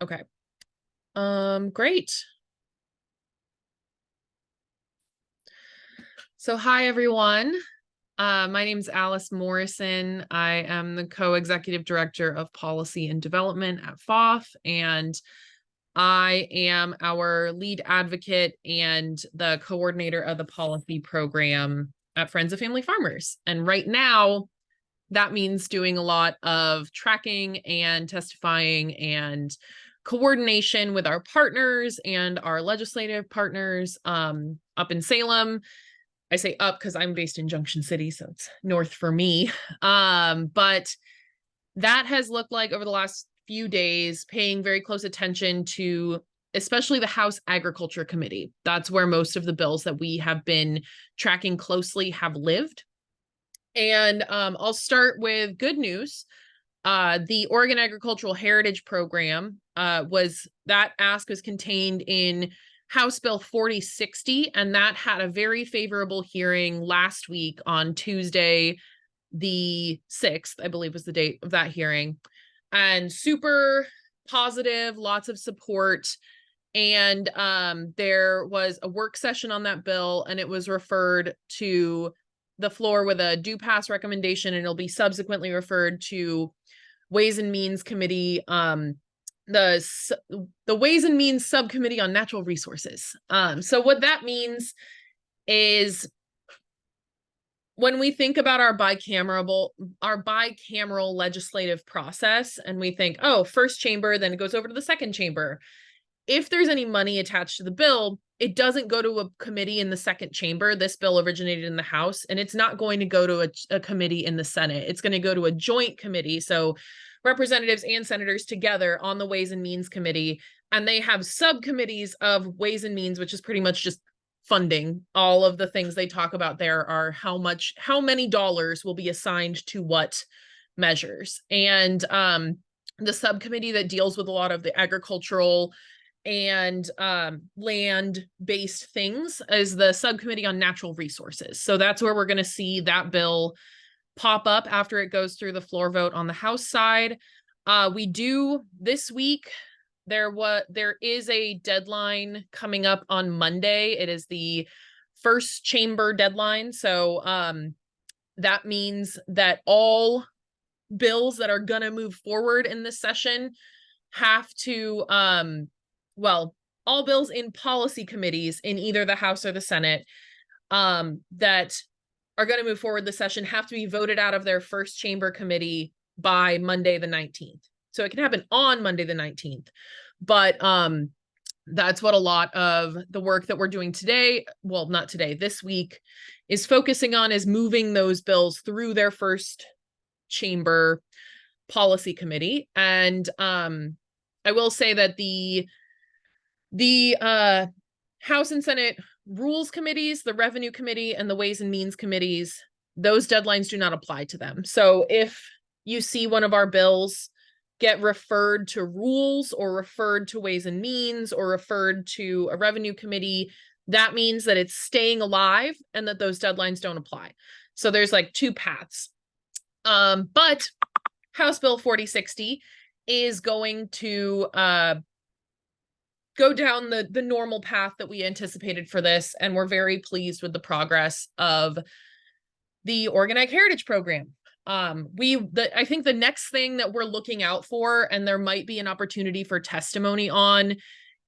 Okay. Great. So hi, everyone. My name is Alice Morrison. I am the co-executive director of policy and development at FOF, and I am our lead advocate and the coordinator of the policy program at Friends of Family Farmers. And right now, that means doing a lot of tracking and testifying and coordination with our partners and our legislative partners up in Salem. I say up because I'm based in Junction City, so it's north for me. But that has looked like over the last few days, paying very close attention to especially the House Agriculture Committee. That's where most of the bills that we have been tracking closely have lived. And I'll start with good news. The Oregon Agricultural Heritage Program that ask was contained in House Bill 4060, and that had a very favorable hearing last week on Tuesday, the 6th, I believe was the date of that hearing, and super positive, lots of support. And there was a work session on that bill, and it was referred to the floor with a do pass recommendation, and it'll be subsequently referred to Ways and Means Committee, the Ways and Means Subcommittee on Natural Resources. So what that means is when we think about our bicameral legislative process, and we think, oh, first chamber, then it goes over to the second chamber. If there's any money attached to the bill, it doesn't go to a committee in the second chamber. This bill originated in the House, and it's not going to go to a committee in the Senate. It's going to go to a joint committee. So representatives and senators together on the Ways and Means Committee, and they have subcommittees of Ways and Means, which is pretty much just funding. All of the things they talk about there are how many dollars will be assigned to what measures. And the subcommittee that deals with a lot of the agricultural and land-based things is the Subcommittee on Natural Resources. So that's where we're going to see that bill pop up after it goes through the floor vote on the House side. We do this week. There is a deadline coming up on Monday. It is the first chamber deadline. So that means that all bills that are going to move forward in this session have to all bills in policy committees in either the House or the Senate that are going to move forward the session have to be voted out of their first chamber committee by Monday the 19th. So it can happen on Monday the 19th. But that's what a lot of the work that we're doing today, well, not today, this week, is focusing on, is moving those bills through their first chamber policy committee. And I will say that the House and Senate Rules Committees, the Revenue Committee, and the Ways and Means Committees, those deadlines do not apply to them. So if you see one of our bills get referred to Rules or referred to Ways and Means or referred to a Revenue Committee, that means that it's staying alive and that those deadlines don't apply. So there's like two paths. But House Bill 4060 is going to go down the normal path that we anticipated for this, and we're very pleased with the progress of the Oregon Ag Heritage Program. I think the next thing that we're looking out for, and there might be an opportunity for testimony on,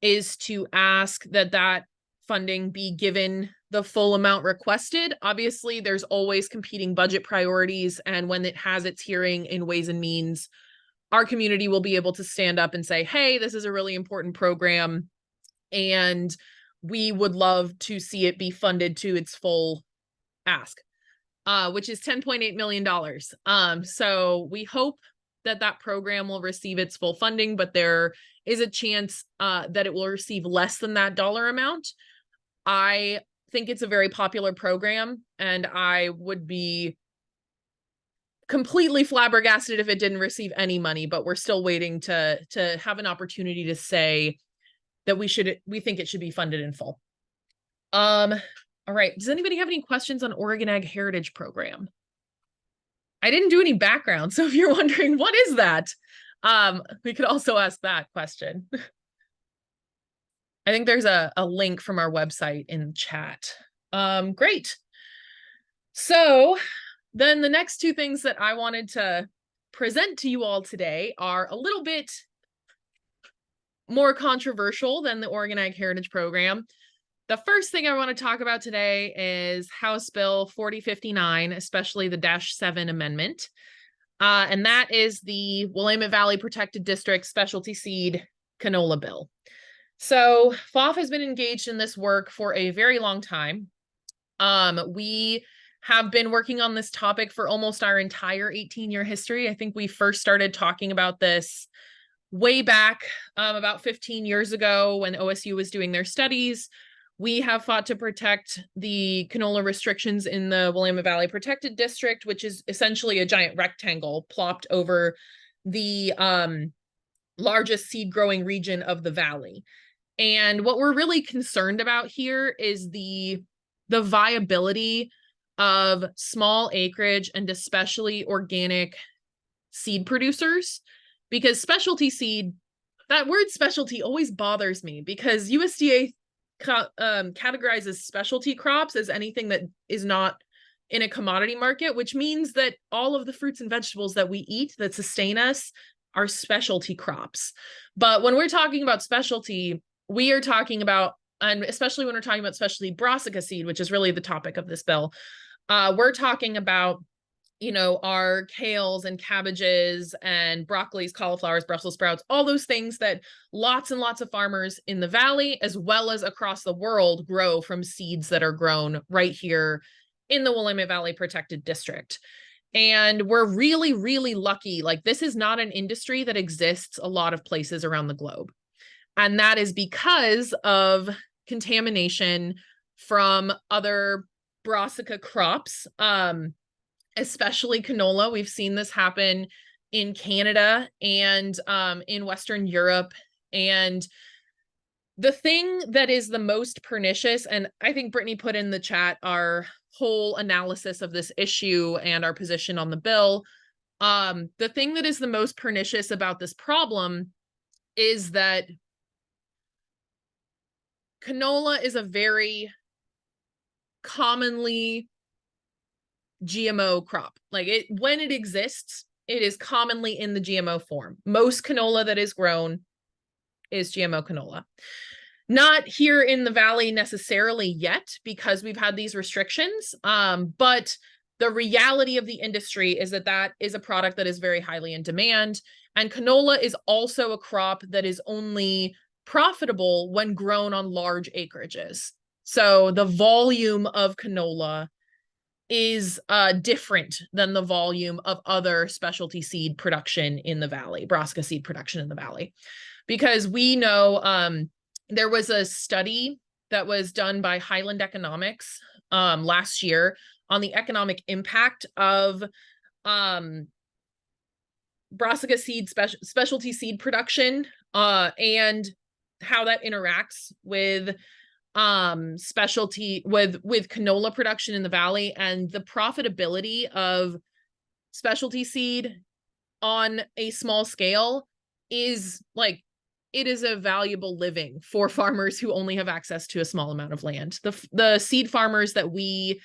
is to ask that funding be given the full amount requested. Obviously, there's always competing budget priorities, and when it has its hearing in Ways and Means, our community will be able to stand up and say, hey, this is a really important program, and we would love to see it be funded to its full ask, which is $10.8 million. So we hope that program will receive its full funding, but there is a chance that it will receive less than that dollar amount. I think it's a very popular program, and I would be completely flabbergasted if it didn't receive any money, but we're still waiting to have an opportunity to say that we think it should be funded in full. All right. Does anybody have any questions on Oregon Ag Heritage Program? I didn't do any background, so if you're wondering, what is that? We could also ask that question. I think there's a link from our website in chat. Great. So then the next two things that I wanted to present to you all today are a little bit more controversial than the Oregon Ag Heritage Program. The first thing I want to talk about today is House Bill 4059, especially the -7 amendment. And that is the Willamette Valley Protected District Specialty Seed Canola Bill. So FOF has been engaged in this work for a very long time. We have been working on this topic for almost our entire 18-year history. I think we first started talking about this way back about 15 years ago when OSU was doing their studies. We have fought to protect the canola restrictions in the Willamette Valley Protected District, which is essentially a giant rectangle plopped over the largest seed growing region of the valley. And what we're really concerned about here is the viability of small acreage and especially organic seed producers, because specialty seed, that word specialty always bothers me because USDA categorizes specialty crops as anything that is not in a commodity market, which means that all of the fruits and vegetables that we eat that sustain us are specialty crops. But when we're talking about specialty, we are talking about, and especially when we're talking about specialty brassica seed, which is really the topic of this bill, we're talking about, you know, our kales and cabbages and broccolis, cauliflowers, Brussels sprouts, all those things that lots and lots of farmers in the valley, as well as across the world, grow from seeds that are grown right here in the Willamette Valley Protected District. And we're really, really lucky. Like, this is not an industry that exists a lot of places around the globe. And that is because of contamination from other brassica crops, especially canola. We've seen this happen in Canada and in Western Europe. And the thing that is the most pernicious, and I think Brittany put in the chat our whole analysis of this issue and our position on the bill. The thing that is the most pernicious about this problem is that canola is a very commonly GMO crop. Like, it, when it exists, it is commonly in the GMO form. Most canola that is grown is GMO canola. Not here in the valley necessarily yet, because we've had these restrictions. But the reality of the industry is that that is a product that is very highly in demand. And canola is also a crop that is only profitable when grown on large acreages. So the volume of canola is different than the volume of other specialty seed production in the valley, brassica seed production in the valley. Because we know there was a study that was done by Highland Economics last year on the economic impact of brassica seed specialty seed production and how that interacts with specialty with canola production in the valley. And the profitability of specialty seed on a small scale is like, it is a valuable living for farmers who only have access to a small amount of land. The seed farmers that we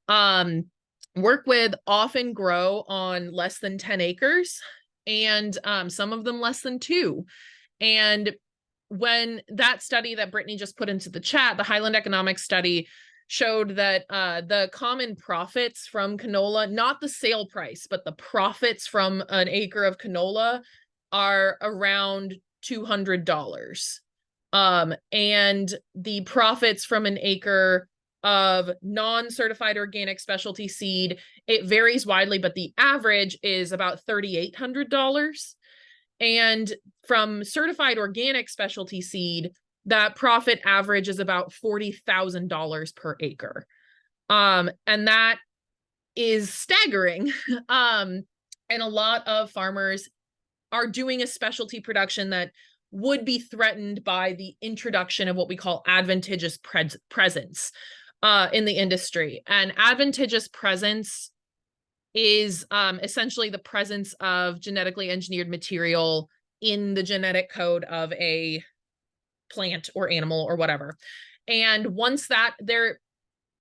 work with often grow on less than 10 acres, and some of them less than 2. And when that study that Brittany just put into the chat, the Highland Economics study, showed that the common profits from canola, not the sale price, but the profits from an acre of canola, are around $200. And the profits from an acre of non-certified organic specialty seed, it varies widely, but the average is about $3,800. And from certified organic specialty seed, that profit average is about $40,000 per acre. And that is staggering. And a lot of farmers are doing a specialty production that would be threatened by the introduction of what we call advantageous presence in the industry. And advantageous presence is essentially the presence of genetically engineered material in the genetic code of a plant or animal or whatever. And once that, their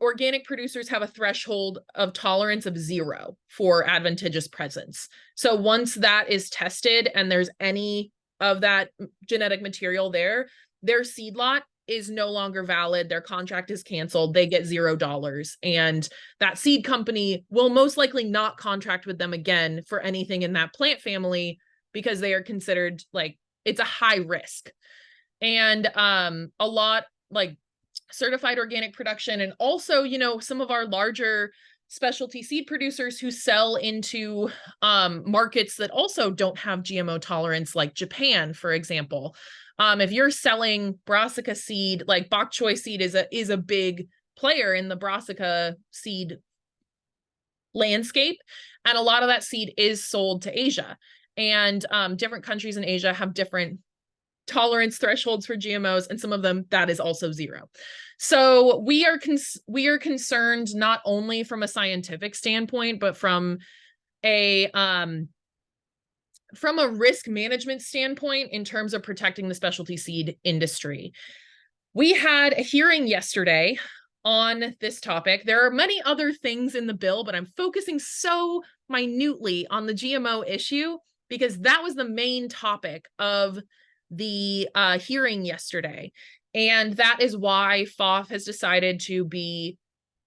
organic producers have a threshold of tolerance of 0 for adventitious presence. So once that is tested and there's any of that genetic material there, their seed lot is no longer valid. Their contract is canceled. They get $0. And that seed company will most likely not contract with them again for anything in that plant family because they are considered like it's a high risk. And a lot like certified organic production, and also, you know, some of our larger specialty seed producers who sell into markets that also don't have GMO tolerance, like Japan, for example. If you're selling brassica seed, like bok choy seed is a big player in the brassica seed landscape, and a lot of that seed is sold to Asia. And different countries in Asia have different tolerance thresholds for GMOs, and some of them that is also 0. So we are concerned not only from a scientific standpoint, but from a risk management standpoint in terms of protecting the specialty seed industry. We had a hearing yesterday on this topic. There are many other things in the bill, but I'm focusing so minutely on the GMO issue because that was the main topic of the hearing yesterday. And that is why FOF has decided to be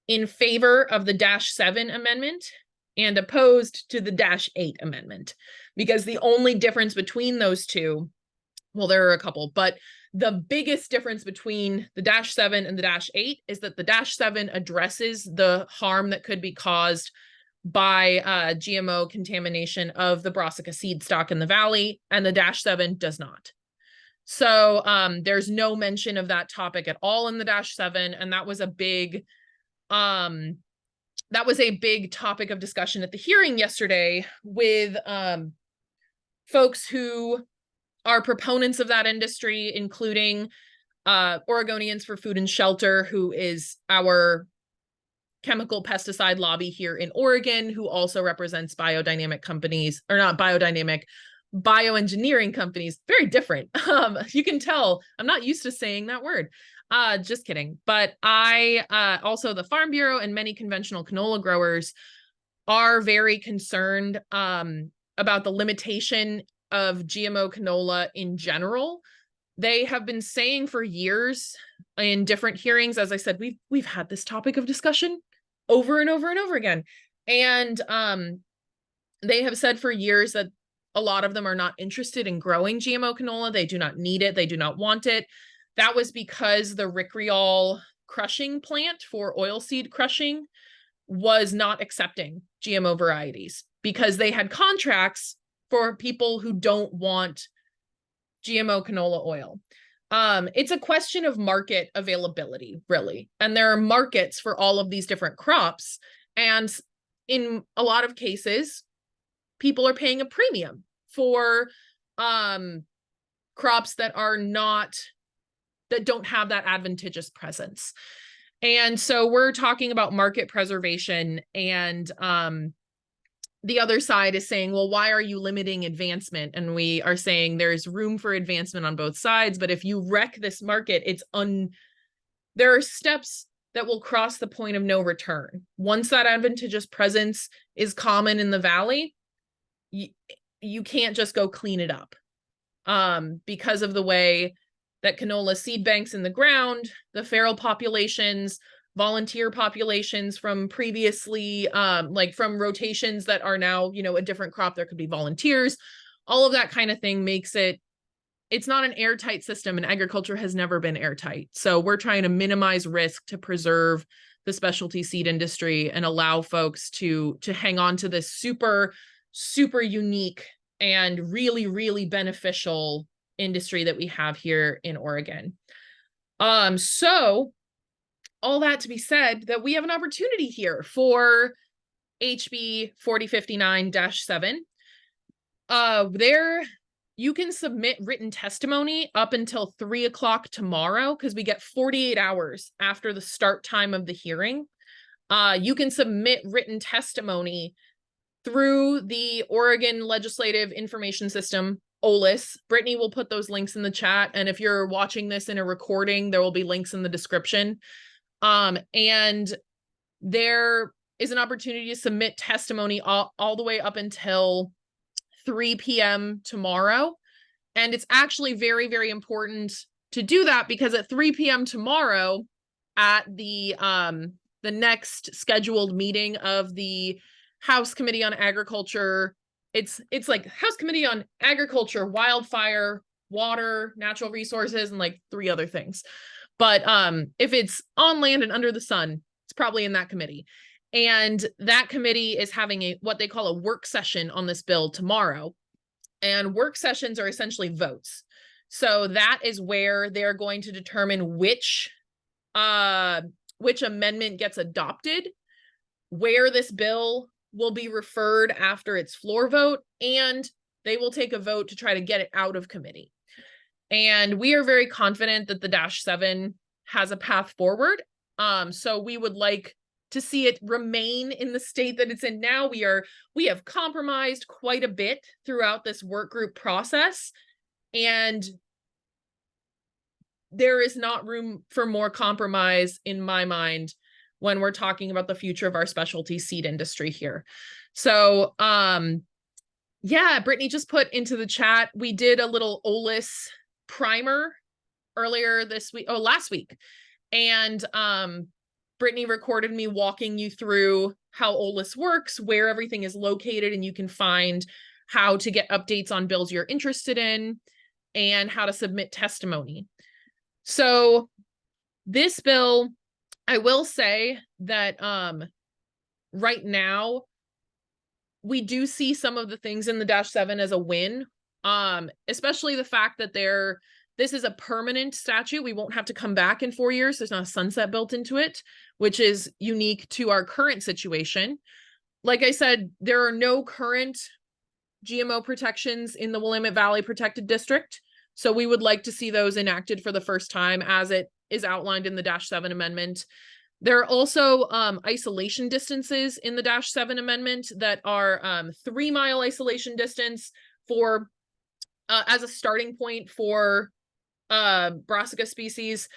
in favor of the -7 amendment and opposed to the -8 amendment, because the only difference between those two, well, there are a couple, but the biggest difference between the -7 and the -8 is that the -7 addresses the harm that could be caused by GMO contamination of the brassica seed stock in the valley, and the -7 does not. So there's no mention of that topic at all in the -7, and that was a big topic of discussion at the hearing yesterday with folks who are proponents of that industry, including Oregonians for Food and Shelter, who is our chemical pesticide lobby here in Oregon, who also represents biodynamic companies, or not biodynamic, bioengineering companies. Very different. You can tell I'm not used to saying that word. Just kidding. But I also the Farm Bureau and many conventional canola growers are very concerned about the limitation of GMO canola in general. They have been saying for years in different hearings, as I said, we've had this topic of discussion over and over and over again. And they have said for years that a lot of them are not interested in growing GMO canola. They do not need it. They do not want it. That was because the Ricriol crushing plant for oilseed crushing was not accepting GMO varieties because they had contracts for people who don't want GMO canola oil. It's a question of market availability, really. And there are markets for all of these different crops. And in a lot of cases, people are paying a premium for crops that don't have that adventitious presence. And so we're talking about market preservation, and the other side is saying, well, why are you limiting advancement? And we are saying there's room for advancement on both sides, but if you wreck this market, there are steps that will cross the point of no return. Once that adventitious presence is common in the valley, you can't just go clean it up because of the way that canola seed banks in the ground, the feral populations, volunteer populations from previously, like from rotations that are now, you know, a different crop, there could be volunteers, all of that kind of thing makes it's not an airtight system, and agriculture has never been airtight. So we're trying to minimize risk to preserve the specialty seed industry and allow folks to hang on to this super, super unique and really, really beneficial industry that we have here in Oregon. So all that to be said, that we have an opportunity here for HB 4059-7. You can submit written testimony up until 3 o'clock tomorrow, because we get 48 hours after the start time of the hearing. You can submit written testimony through the Oregon Legislative Information System, OLIS. Brittany will put those links in the chat. And if you're watching this in a recording, there will be links in the description. And there is an opportunity to submit testimony all the way up until 3 p.m. tomorrow. And it's actually very, very important to do that because at 3 p.m. tomorrow at the next scheduled meeting of the House Committee on Agriculture, it's like House Committee on Agriculture, Wildfire, Water, Natural Resources, and like 3 other things. But if it's on land and under the sun, it's probably in that committee. And that committee is having what they call a work session on this bill tomorrow. And work sessions are essentially votes. So that is where they're going to determine which amendment gets adopted, where this bill will be referred after its floor vote, and they will take a vote to try to get it out of committee. And we are very confident that the -7 has a path forward. So we would like to see it remain in the state that it's in now. We have compromised quite a bit throughout this work group process, and there is not room for more compromise in my mind when we're talking about the future of our specialty seed industry here. So, yeah, Brittany just put into the chat, we did a little OLIS primer earlier this week, last week. And Brittany recorded me walking you through how OLIS works, where everything is located, and you can find how to get updates on bills you're interested in and how to submit testimony. So this bill, I will say that right now, we do see some of the things in the -7 as a win, especially the fact that this is a permanent statute. We won't have to come back in 4 years. There's not a sunset built into it, which is unique to our current situation. Like I said, there are no current GMO protections in the Willamette Valley Protected District. So we would like to see those enacted for the first time as it is outlined in the -7 amendment. There are also isolation distances in the -7 amendment that are 3-mile isolation distance for as a starting point for brassica species,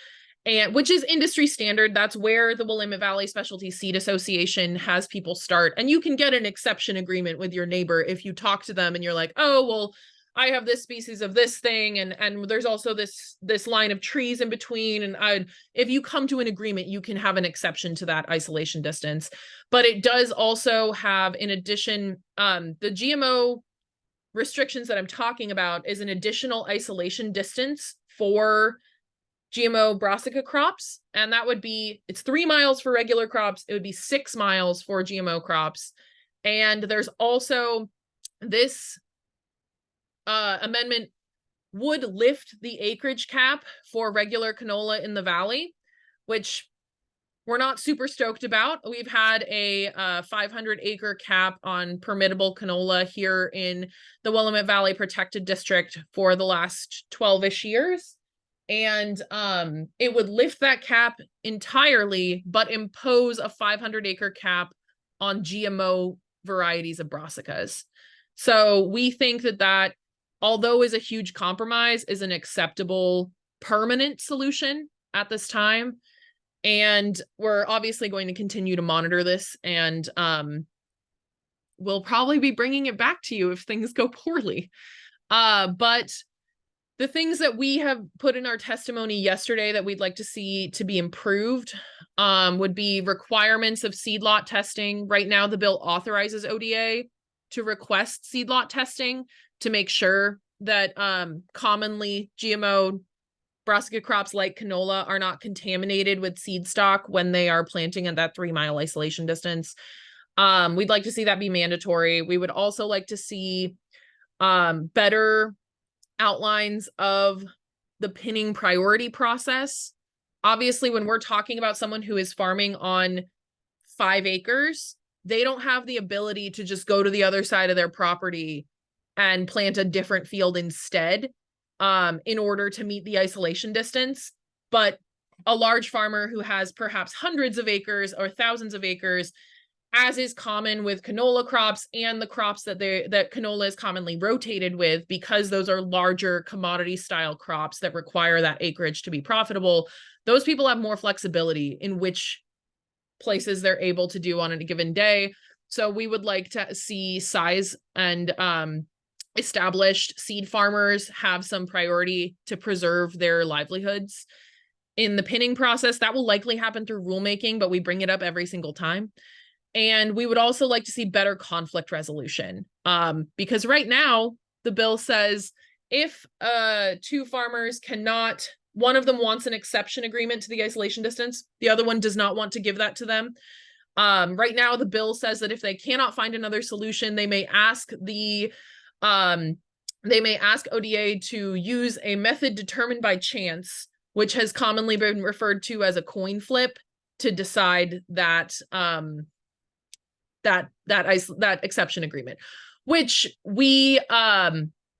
and which is industry standard. That's where the Willamette Valley Specialty Seed Association has people start. And you can get an exception agreement with your neighbor if you talk to them and you're like, oh, well, I have this species of this thing, and there's also this line of trees in between. And if you come to an agreement, you can have an exception to that isolation distance. But it does also have, in addition, the GMO restrictions that I'm talking about is an additional isolation distance for GMO brassica crops. And that would be, it's 3 miles for regular crops. It would be 6 miles for GMO crops. And there's also this amendment would lift the acreage cap for regular canola in the valley, which we're not super stoked about. We've had a 500-acre cap on permittable canola here in the Willamette Valley Protected District for the last 12-ish years. And it would lift that cap entirely, but impose a 500-acre cap on GMO varieties of brassicas. So we think that although is a huge compromise, is an acceptable permanent solution at this time. And we're obviously going to continue to monitor this, and we'll probably be bringing it back to you if things go poorly. But the things that we have put in our testimony yesterday that we'd like to see to be improved would be requirements of seed lot testing. Right now, the bill authorizes ODA to request seed lot testing to make sure that commonly GMO brassica crops like canola are not contaminated with seed stock when they are planting at that 3-mile isolation distance. We'd like to see that be mandatory. We would also like to see better outlines of the pinning priority process. Obviously, when we're talking about someone who is farming on 5 acres, they don't have the ability to just go to the other side of their property and plant a different field instead in order to meet the isolation distance. But a large farmer who has perhaps hundreds of acres or thousands of acres as is common with canola crops and the crops that canola is commonly rotated with, because those are larger commodity style crops that require that acreage to be profitable, those people have more flexibility in which places they're able to do on a given day. So we would like to see size and established seed farmers have some priority to preserve their livelihoods. In the pinning process, that will likely happen through rulemaking, but we bring it up every single time. And we would also like to see better conflict resolution, because right now the bill says if two farmers cannot, one of them wants an exception agreement to the isolation distance, the other one does not want to give that to them. Right now the bill says that if they cannot find another solution, they may ask ODA to use a method determined by chance, which has commonly been referred to as a coin flip, to decide that that exception agreement, which we,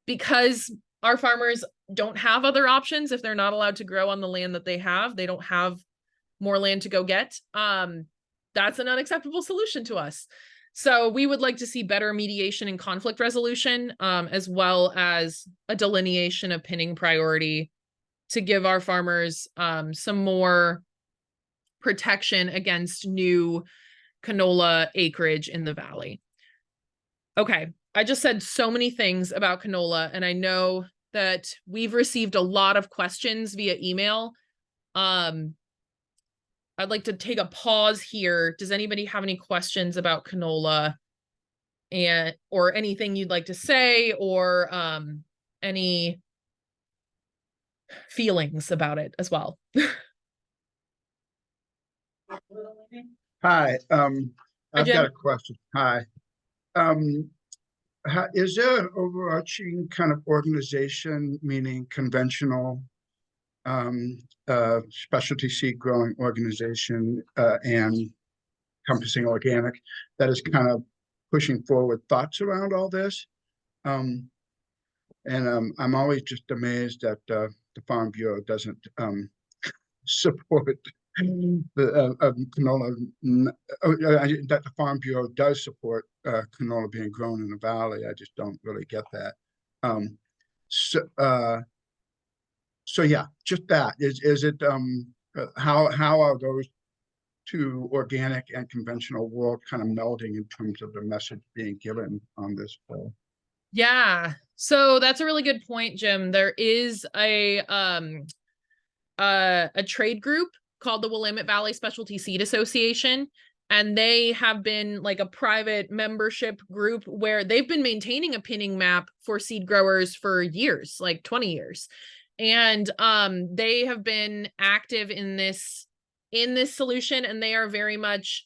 because our farmers don't have other options, if they're not allowed to grow on the land that they don't have more land to go get. That's an unacceptable solution to us. So we would like to see better mediation and conflict resolution, as well as a delineation of pinning priority to give our farmers some more protection against new canola acreage in the valley. Okay, I just said so many things about canola, and I know that we've received a lot of questions via email. I'd like to take a pause here. Does anybody have any questions about canola, or anything you'd like to say, or any feelings about it as well? Hi, I've got a question. Hi. Is there an overarching kind of organization, meaning conventional specialty seed growing organization and encompassing organic, that is kind of pushing forward thoughts around all this? I'm always just amazed that the Farm Bureau doesn't support the canola, that the Farm Bureau does support canola being grown in the valley. I just don't really get that. So yeah, just that. Is it how are those two, organic and conventional world, kind of melding in terms of the message being given on this bill? Yeah, so that's a really good point, Jim. There is a trade group called the Willamette Valley Specialty Seed Association, and they have been like a private membership group where they've been maintaining a pinning map for seed growers for years, like 20 years. And they have been active in this solution, and they are very much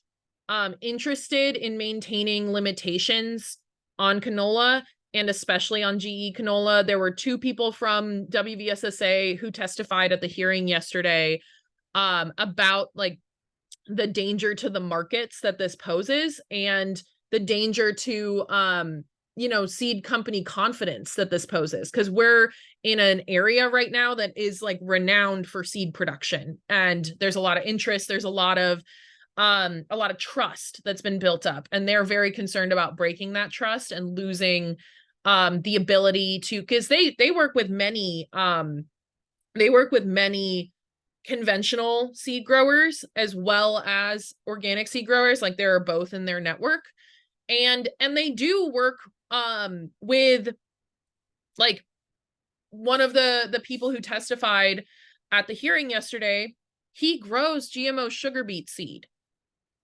interested in maintaining limitations on canola, and especially on GE canola. There were two people from WVSSA who testified at the hearing yesterday about like the danger to the markets that this poses, and the danger to seed company confidence that this poses, because we're in an area right now that is like renowned for seed production, and there's a lot of interest, there's a lot of trust that's been built up, and they're very concerned about breaking that trust and losing the ability to, because they work with many conventional seed growers as well as organic seed growers, like there are both in their network, and they do work with, like, one of the people who testified at the hearing yesterday, he grows GMO sugar beet seed,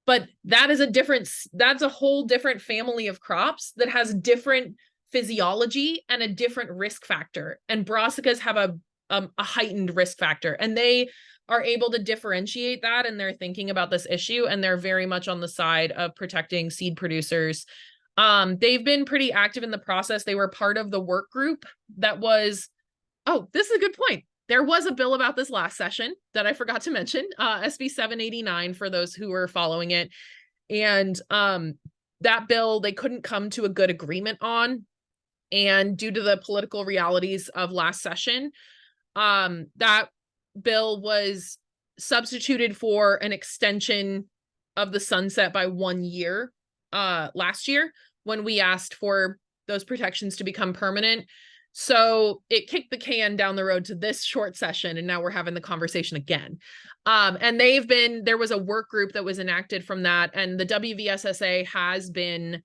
but that's a whole different family of crops that has different physiology and a different risk factor, and brassicas have a heightened risk factor, and they are able to differentiate that, and they're thinking about this issue, and they're very much on the side of protecting seed producers. They've been pretty active in the process. They were part of the work group that was, oh, this is a good point. There was a bill about this last session that I forgot to mention, SB 789, for those who were following it. And that bill, they couldn't come to a good agreement on. And due to the political realities of last session, that bill was substituted for an extension of the sunset by 1 year last year when we asked for those protections to become permanent. So it kicked the can down the road to this short session, and now we're having the conversation again. And there was a work group that was enacted from that, and the WVSSA has been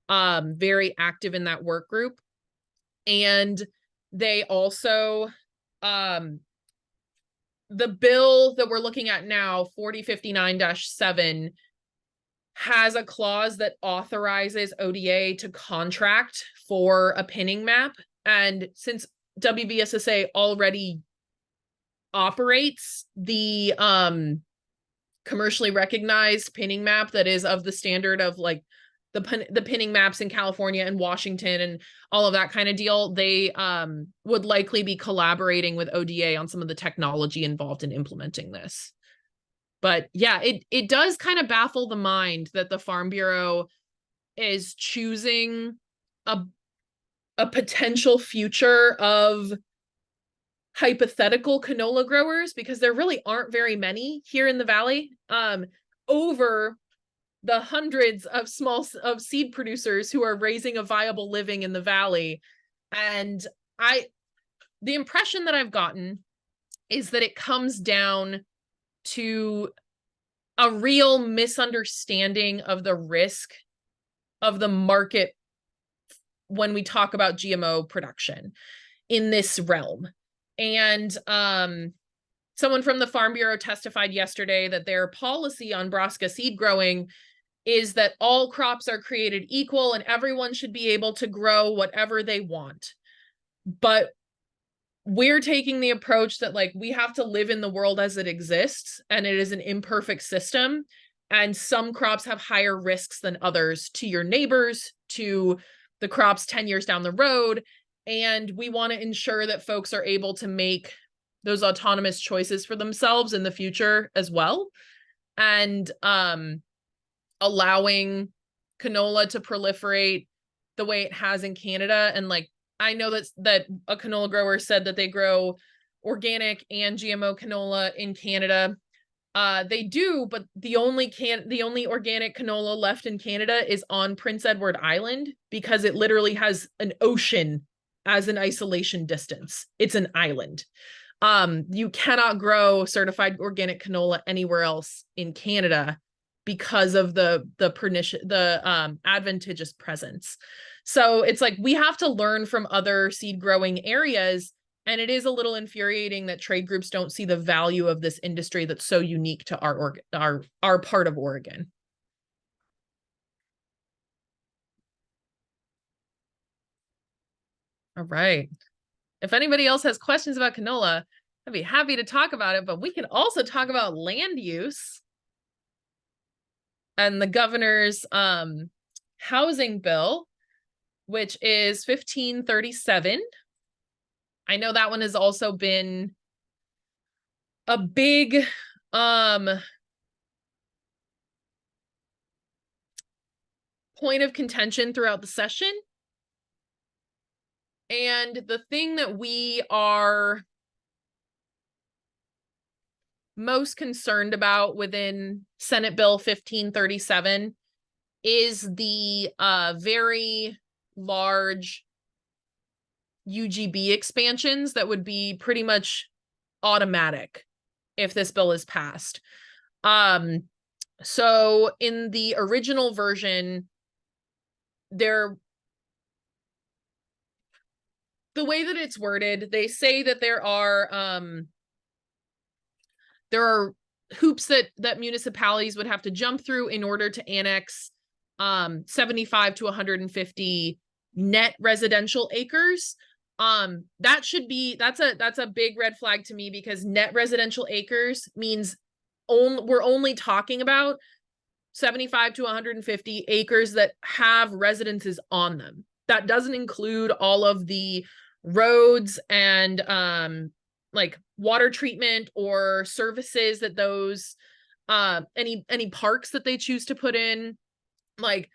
very active in that work group. And they also, the bill that we're looking at now, 4059-7, has a clause that authorizes ODA to contract for a pinning map. And since WVSSA already operates the commercially recognized pinning map that is of the standard of like the pinning maps in California and Washington and all of that kind of deal, they would likely be collaborating with ODA on some of the technology involved in implementing this. But yeah, it does kind of baffle the mind that the Farm Bureau is choosing a potential future of hypothetical canola growers, because there really aren't very many here in the Valley, over the hundreds of seed producers who are raising a viable living in the Valley. And the impression that I've gotten is that it comes down to a real misunderstanding of the risk of the market when we talk about GMO production in this realm. And someone from the Farm Bureau testified yesterday that their policy on brassica seed growing is that all crops are created equal and everyone should be able to grow whatever they want. But we're taking the approach that like we have to live in the world as it exists, and it is an imperfect system, and some crops have higher risks than others to your neighbors, to the crops 10 years down the road, and we want to ensure that folks are able to make those autonomous choices for themselves in the future as well. And allowing canola to proliferate the way it has in Canada. And like I know that a canola grower said that they grow organic and GMO canola in Canada. They do, but the only organic canola left in Canada is on Prince Edward Island, because it literally has an ocean as an isolation distance. It's an island. You cannot grow certified organic canola anywhere else in Canada because of the advantageous presence. So it's like we have to learn from other seed growing areas. And it is a little infuriating that trade groups don't see the value of this industry that's so unique to our part of Oregon. All right. If anybody else has questions about canola, I'd be happy to talk about it, but we can also talk about land use and the governor's housing bill, which is 1537. I know that one has also been a big point of contention throughout the session. And the thing that we are most concerned about within Senate Bill 1537 is the very large UGB expansions that would be pretty much automatic if this bill is passed. So in the original version, the way that it's worded, they say that there are hoops that municipalities would have to jump through in order to annex 75 to 150 net residential acres. That's a big red flag to me, because net residential acres means we're only talking about 75 to 150 acres that have residences on them. That doesn't include all of the roads and like water treatment or services that those any parks that they choose to put in. Like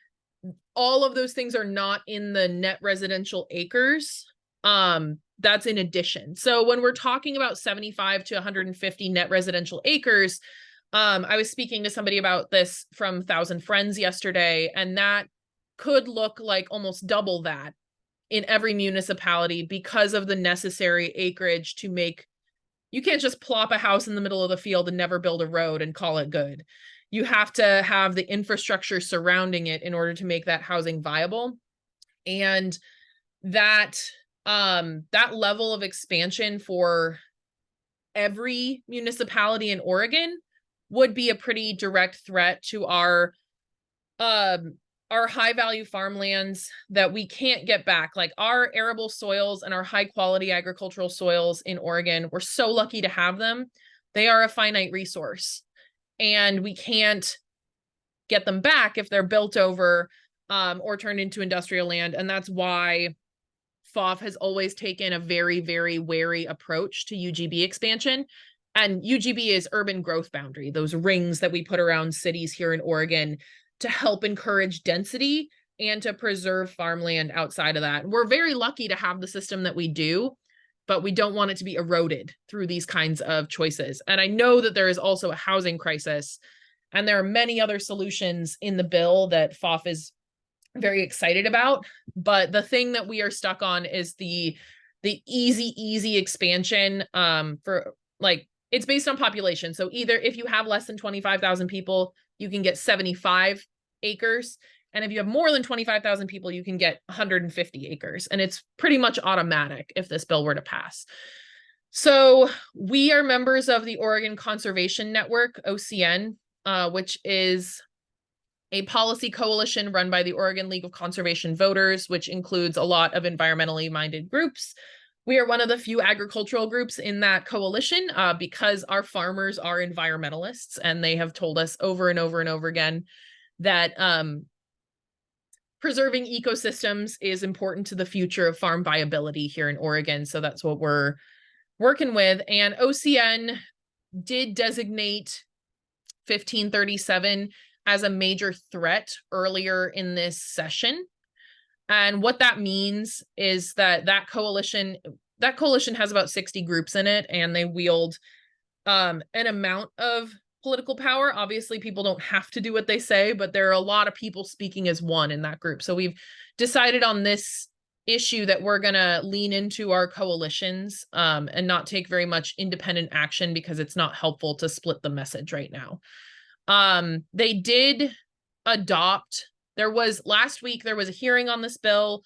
all of those things are not in the net residential acres. That's in addition. So when we're talking about 75 to 150 net residential acres, I was speaking to somebody about this from Thousand Friends yesterday, and that could look like almost double that in every municipality because of the necessary acreage to make. You can't just plop a house in the middle of the field and never build a road and call it good. You have to have the infrastructure surrounding it in order to make that housing viable. And that that level of expansion for every municipality in Oregon would be a pretty direct threat to our high value farmlands that we can't get back. Like our arable soils and our high quality agricultural soils in Oregon, we're so lucky to have them. They are a finite resource, and we can't get them back if they're built over or turned into industrial land. And that's why FOF has always taken a very, very wary approach to UGB expansion. And UGB is urban growth boundary, those rings that we put around cities here in Oregon to help encourage density and to preserve farmland outside of that. We're very lucky to have the system that we do, but we don't want it to be eroded through these kinds of choices. And I know that there is also a housing crisis, and there are many other solutions in the bill that FOF is very excited about. But the thing that we are stuck on is the easy expansion for like, it's based on population. So either if you have less than 25,000 people, you can get 75 acres. And if you have more than 25,000 people, you can get 150 acres. And it's pretty much automatic if this bill were to pass. So we are members of the Oregon Conservation Network, OCN, which is a policy coalition run by the Oregon League of Conservation Voters, which includes a lot of environmentally minded groups. We are one of the few agricultural groups in that coalition because our farmers are environmentalists, and they have told us over and over and over again that preserving ecosystems is important to the future of farm viability here in Oregon. So that's what we're working with. And OCN did designate 1537 as a major threat earlier in this session. And what that means is that that coalition has about 60 groups in it, and they wield an amount of political power. Obviously, people don't have to do what they say, but there are a lot of people speaking as one in that group. So we've decided on this issue that we're going to lean into our coalitions and not take very much independent action because it's not helpful to split the message right now. They did adopt. Last week, there was a hearing on this bill.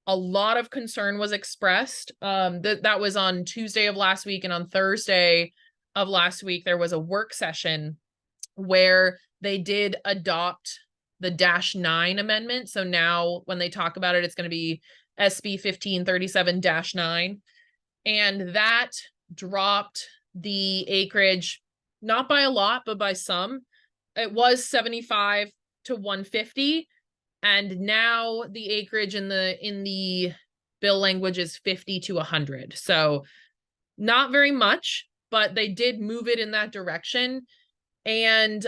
A lot of concern was expressed. That was on Tuesday of last week, and on Thursday of last week, there was a work session where they did adopt the -9 amendment. So now when they talk about it, it's going to be SB 1537-9. And that dropped the acreage, not by a lot, but by some. It was 75 to 150. And now the acreage in the bill language is 50 to 100. So not very much, but they did move it in that direction. And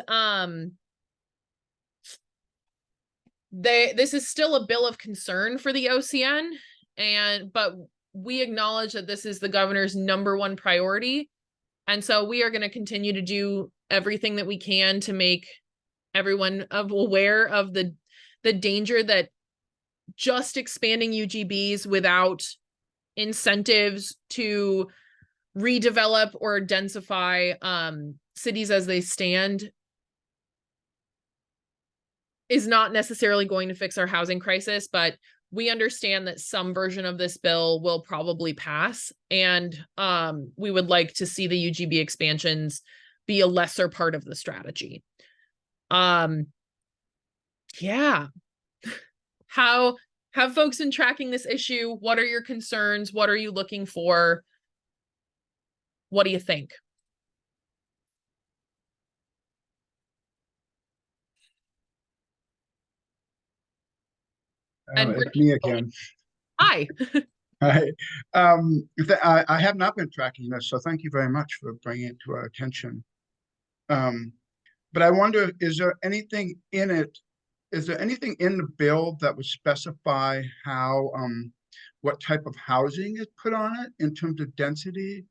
this is still a bill of concern for the OCN, but we acknowledge that this is the governor's #1 priority. And so we are going to continue to do everything that we can to make everyone aware of the danger that just expanding UGBs without incentives to redevelop or densify cities as they stand is not necessarily going to fix our housing crisis. But we understand that some version of this bill will probably pass, and we would like to see the UGB expansions be a lesser part of the strategy. Yeah. How have folks been tracking this issue? What are your concerns? What are you looking for? What do you think? And It's me again. hi. Hi. I have not been tracking this, so thank you very much for bringing it to our attention. But I wonder, is there anything in the bill that would specify how what type of housing is put on it in terms of density?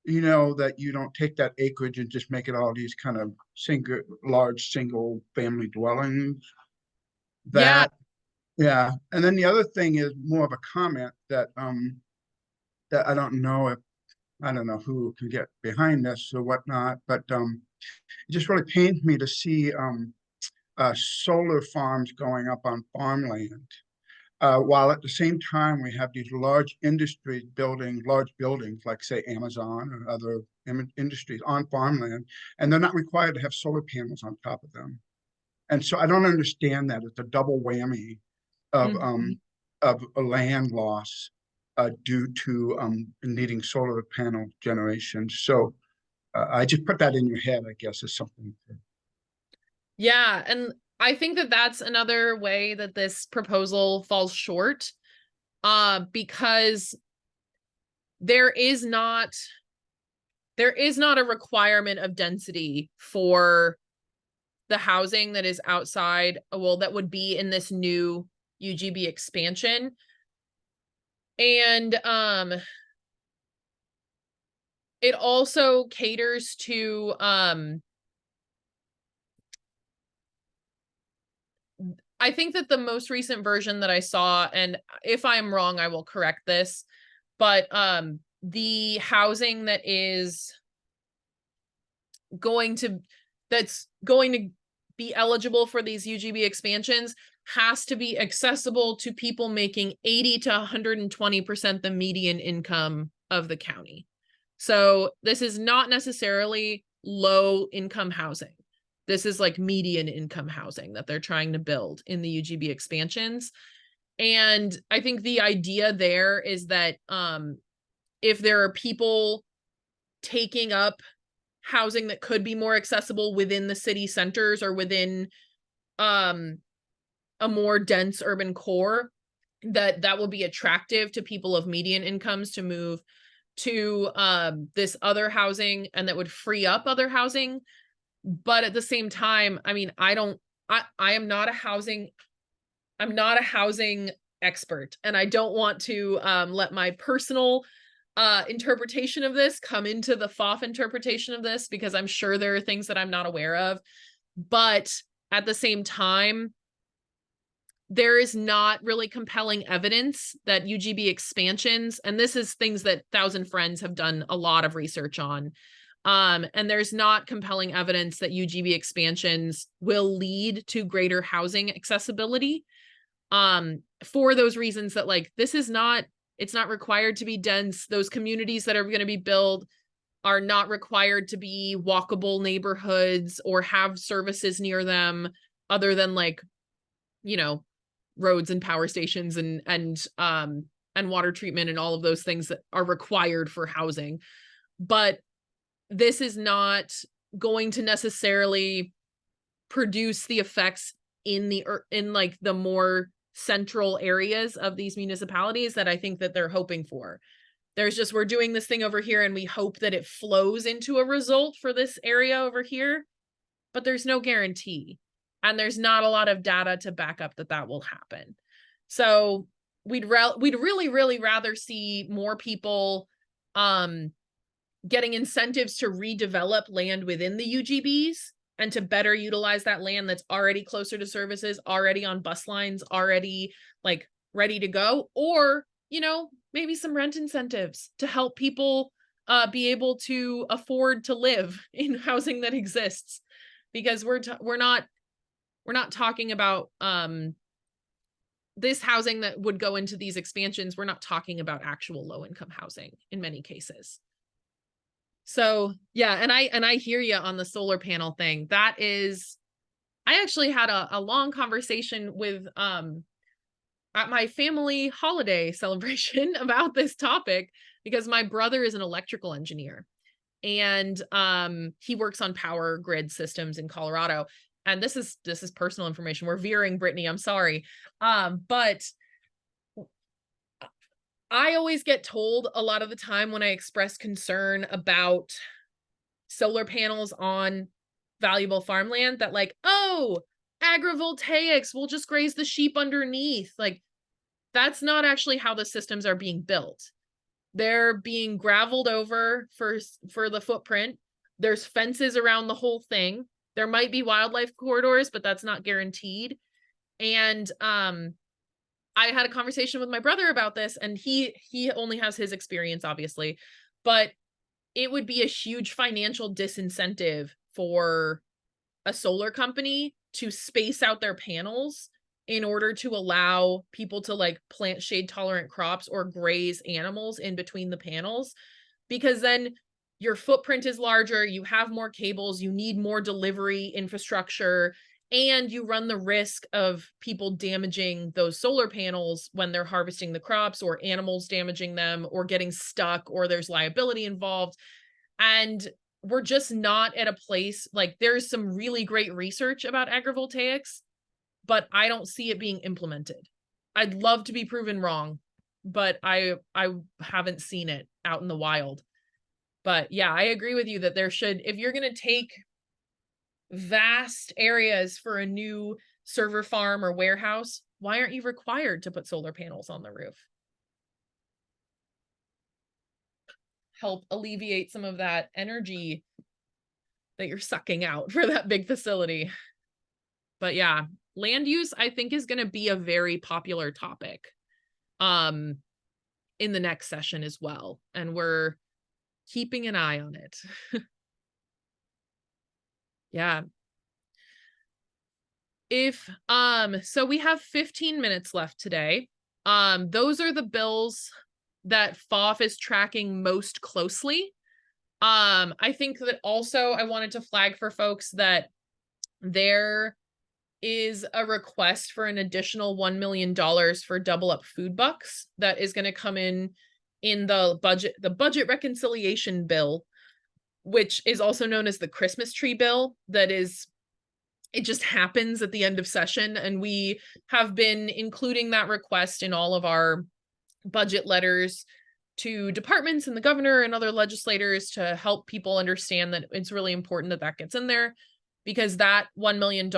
that you don't take that acreage and just make it all these kind of large single family dwellings. Yeah. That, yeah. And then the other thing is more of a comment that I don't know who can get behind this or whatnot, but it just really pains me to see solar farms going up on farmland. While at the same time we have these large industries building large buildings like, say, Amazon or other industries on farmland, and they're not required to have solar panels on top of them. And so I don't understand that. It's a double whammy of Mhm. a land loss due to needing solar panel generation. So I just put that in your head, I guess, is something. Yeah, and I think that that's another way that this proposal falls short, because there is not a requirement of density for the housing that is outside, well, that would be in this new UGB expansion. And it also caters to I think that the most recent version that I saw, and if I'm wrong, I will correct this, but the housing going to that's going to be eligible for these UGB expansions has to be accessible to people making 80 to 120% the median income of the county. So this is not necessarily low income housing. This is like median income housing that they're trying to build in the UGB expansions. And I think the idea there is that if there are people taking up housing that could be more accessible within the city centers or within a more dense urban core, that will be attractive to people of median incomes to move to this other housing, and that would free up other housing. But at the same time, I mean, I am not a housing expert, and I don't want to let my personal interpretation of this come into the FOF interpretation of this, because I'm sure there are things that I'm not aware of. But at the same time, there is not really compelling evidence that UGB expansions, and this is things that Thousand Friends have done a lot of research on, and there's not compelling evidence that UGB expansions will lead to greater housing accessibility, for those reasons that, like, it's not required to be dense. Those communities that are going to be built are not required to be walkable neighborhoods or have services near them other than, like, you know, roads and power stations and water treatment and all of those things that are required for housing. But this is not going to necessarily produce the effects in like the more central areas of these municipalities that I think that they're hoping for. There's just, we're doing this thing over here and we hope that it flows into a result for this area over here, but there's no guarantee. And there's not a lot of data to back up that will happen. So we'd really, really rather see more people getting incentives to redevelop land within the UGBs and to better utilize that land that's already closer to services, already on bus lines, already like ready to go, or, maybe some rent incentives to help people be able to afford to live in housing that exists, because we're not talking about this housing that would go into these expansions. We're not talking about actual low income housing in many cases. So yeah, and I hear you on the solar panel thing. That is, I actually had a long conversation with at my family holiday celebration about this topic, because my brother is an electrical engineer and he works on power grid systems in Colorado. And this is personal information. We're veering, Brittany, I'm sorry. But I always get told a lot of the time when I express concern about solar panels on valuable farmland that, like, oh, agrivoltaics, we'll just graze the sheep underneath. Like, that's not actually how the systems are being built. They're being graveled over for the footprint. There's fences around the whole thing. There might be wildlife corridors, but that's not guaranteed. And I had a conversation with my brother about this, and he only has his experience, obviously, but it would be a huge financial disincentive for a solar company to space out their panels in order to allow people to like plant shade tolerant crops or graze animals in between the panels, because then your footprint is larger, you have more cables, you need more delivery infrastructure, and you run the risk of people damaging those solar panels when they're harvesting the crops, or animals damaging them, or getting stuck, or there's liability involved. And we're just not at a place, like there's some really great research about agrivoltaics, but I don't see it being implemented. I'd love to be proven wrong, but I haven't seen it out in the wild. But yeah, I agree with you that there should, if you're going to take vast areas for a new server farm or warehouse, why aren't you required to put solar panels on the roof? Help alleviate some of that energy that you're sucking out for that big facility. But yeah, land use, I think, is going to be a very popular topic in the next session as well. And we're keeping an eye on it. Yeah. So we have 15 minutes left today. Those are the bills that FOF is tracking most closely. I think that also I wanted to flag for folks that there is a request for an additional $1 million for Double Up Food Bucks that is going to come in the budget reconciliation bill, which is also known as the Christmas tree bill. It just happens at the end of session, and we have been including that request in all of our budget letters to departments and the governor and other legislators to help people understand that it's really important that that gets in there, because that $1 million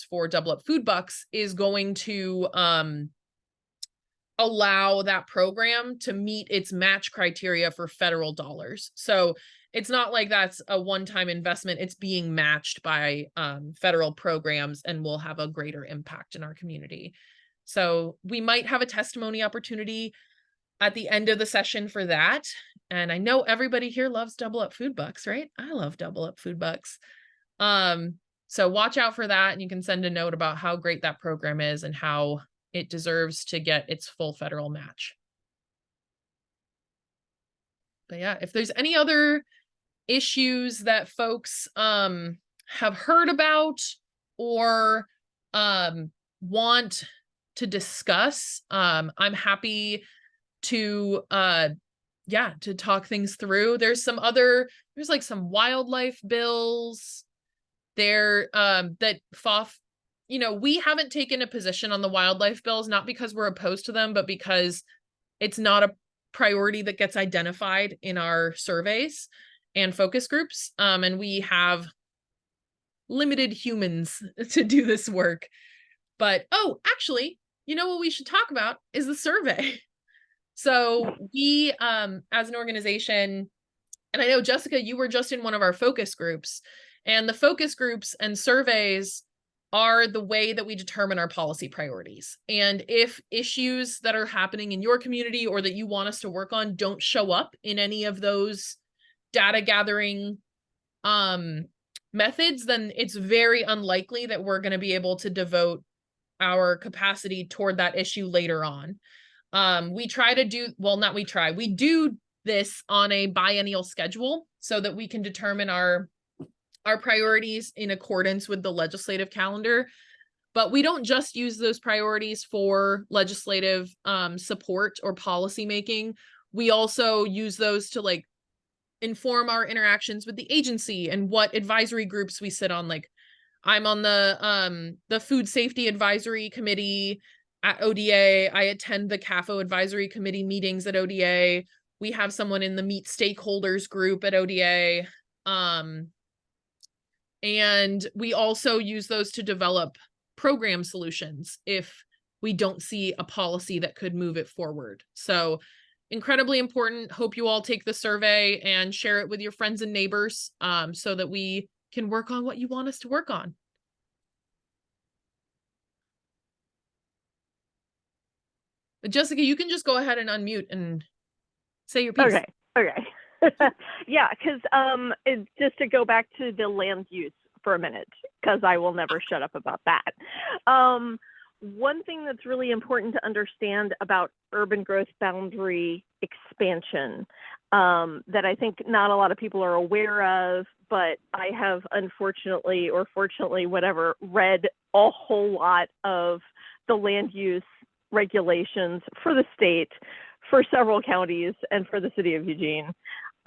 for Double Up Food Bucks is going to allow that program to meet its match criteria for federal dollars. So it's not like that's a one-time investment. It's being matched by federal programs and will have a greater impact in our community. So we might have a testimony opportunity at the end of the session for that. And I know everybody here loves Double Up Food Bucks, right? I love Double Up Food Bucks. So watch out for that, and you can send a note about how great that program is and how it deserves to get its full federal match. But yeah, if there's any other issues that folks have heard about or want to discuss, I'm happy to talk things through. There's like some wildlife bills there that FOF, we haven't taken a position on the wildlife bills, not because we're opposed to them, but because it's not a priority that gets identified in our surveys and focus groups. And we have limited humans to do this work. But, actually, what we should talk about is the survey. So we, as an organization, and I know, Jessica, you were just in one of our focus groups, and the focus groups and surveys are the way that we determine our policy priorities. And if issues that are happening in your community or that you want us to work on don't show up in any of those data gathering methods, then it's very unlikely that we're going to be able to devote our capacity toward that issue later on. We do this on a biennial schedule so that we can determine our priorities in accordance with the legislative calendar. But we don't just use those priorities for legislative support or policy making. We also use those to inform our interactions with the agency and what advisory groups we sit on. Like, I'm on the Food Safety Advisory Committee at ODA. I attend the CAFO Advisory Committee meetings at ODA. We have someone in the Meet Stakeholders group at ODA. And we also use those to develop program solutions if we don't see a policy that could move it forward. So incredibly important. Hope you all take the survey and share it with your friends and neighbors, so that we can work on what you want us to work on. Jessica, you can just go ahead and unmute and say your piece. Okay. Yeah, because just to go back to the land use for a minute, because I will never shut up about that. One thing that's really important to understand about urban growth boundary expansion, that I think not a lot of people are aware of, but I have unfortunately, or fortunately, whatever, read a whole lot of the land use regulations for the state, for several counties, and for the city of Eugene.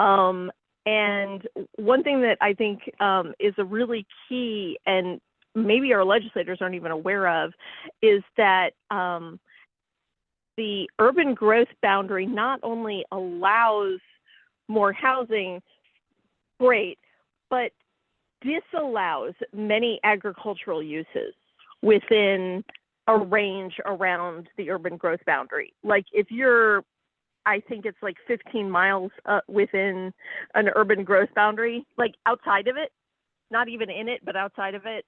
And one thing that I think is a really key, and maybe our legislators aren't even aware of, is that the urban growth boundary not only allows more housing, great, but disallows many agricultural uses within a range around the urban growth boundary. Like if you're, I think it's like 15 miles within an urban growth boundary, like outside of it, not even in it, but outside of it,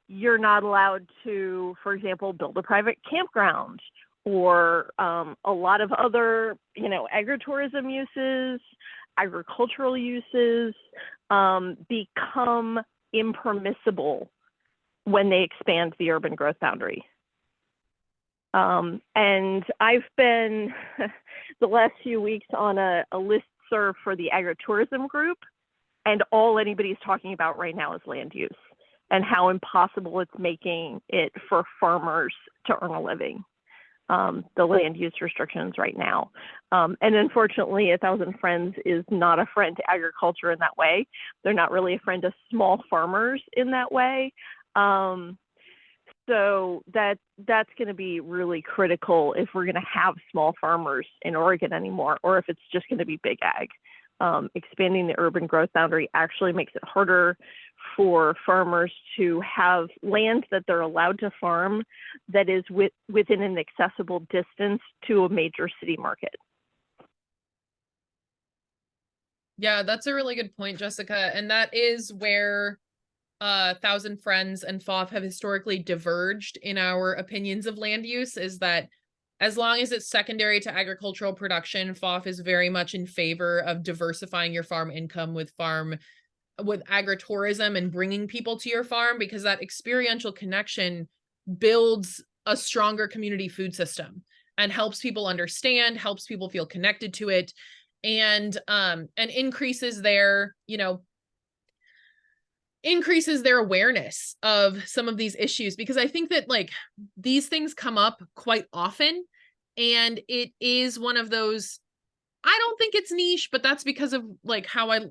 you're not allowed to, for example, build a private campground or a lot of other, agritourism uses, agricultural uses become impermissible when they expand the urban growth boundary. And I've been the last few weeks on a listserv for the agritourism group, and all anybody's talking about right now is land use and how impossible it's making it for farmers to earn a living, the land use restrictions right now. And unfortunately, 1,000 Friends is not a friend to agriculture in that way. They're not really a friend to small farmers in that way. So that's going to be really critical if we're going to have small farmers in Oregon anymore, or if it's just going to be big ag. Expanding the urban growth boundary actually makes it harder for farmers to have land that they're allowed to farm that is within an accessible distance to a major city market. Yeah, that's a really good point, Jessica. And that is where 1,000 Friends and FOF have historically diverged in our opinions of land use, is that as long as it's secondary to agricultural production, FOF is very much in favor of diversifying your farm income with agritourism and bringing people to your farm, because that experiential connection builds a stronger community food system and helps people understand, helps people feel connected to it, and increases their, increases their awareness of some of these issues, because I think that like these things come up quite often, and it is one of those, I don't think it's niche, but that's because of like how I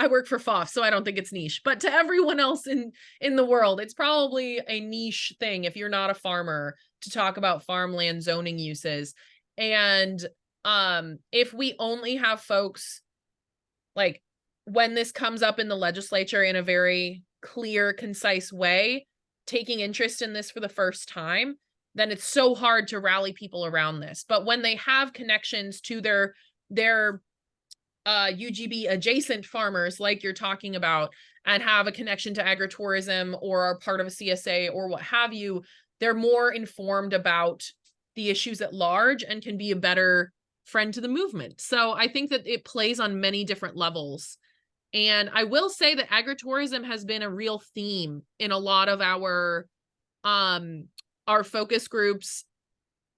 work for FOF, so I don't think it's niche, but to everyone else in the world, it's probably a niche thing if you're not a farmer to talk about farmland zoning uses. And if we only have folks like, when this comes up in the legislature in a very clear, concise way, taking interest in this for the first time, then it's so hard to rally people around this. But when they have connections to their UGB adjacent farmers, like you're talking about, and have a connection to agritourism or are part of a CSA or what have you, they're more informed about the issues at large and can be a better friend to the movement. So I think that it plays on many different levels. And I will say that agritourism has been a real theme in a lot of our focus groups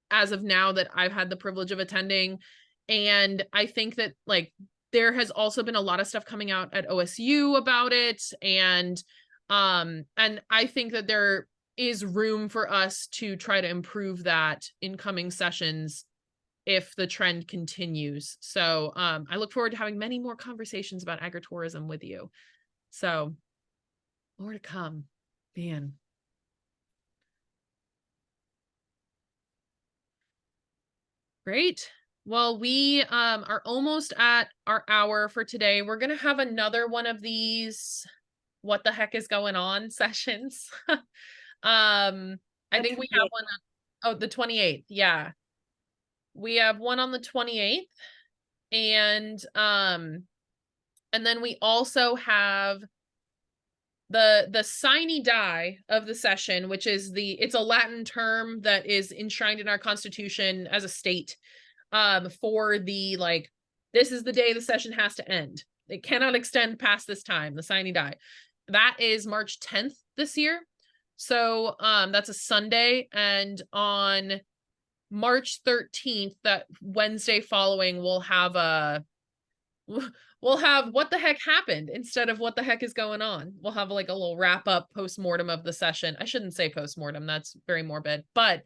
as of now that I've had the privilege of attending. And I think that like there has also been a lot of stuff coming out at OSU about it. And I think that there is room for us to try to improve that in coming sessions if the trend continues. So I look forward to having many more conversations about agritourism with you. So more to come, man. Great. Well, we are almost at our hour for today. We're going to have another one of these what the heck is going on sessions. I think we have one on, the 28th. Yeah. We have one on the 28th, and then we also have the sine die of the session, which is it's a Latin term that is enshrined in our Constitution as a state, for the, like, this is the day the session has to end. It cannot extend past this time, the sine die. That is March 10th this year. So that's a Sunday, and on March 13th, that Wednesday following, we'll have what the heck happened instead of what the heck is going on. We'll have like a little wrap up post-mortem of the session. I shouldn't say post-mortem, that's very morbid, but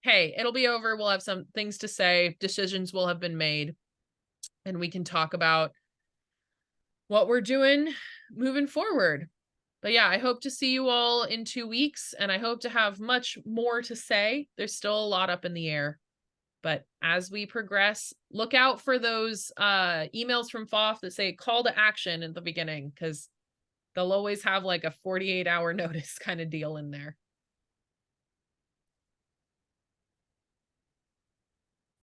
hey, it'll be over. We'll have some things to say, decisions will have been made, and we can talk about what we're doing moving forward. But yeah, I hope to see you all in 2 weeks, and I hope to have much more to say. There's still a lot up in the air. But as we progress, look out for those emails from FOF that say call to action at the beginning, because they'll always have like a 48-hour notice kind of deal in there.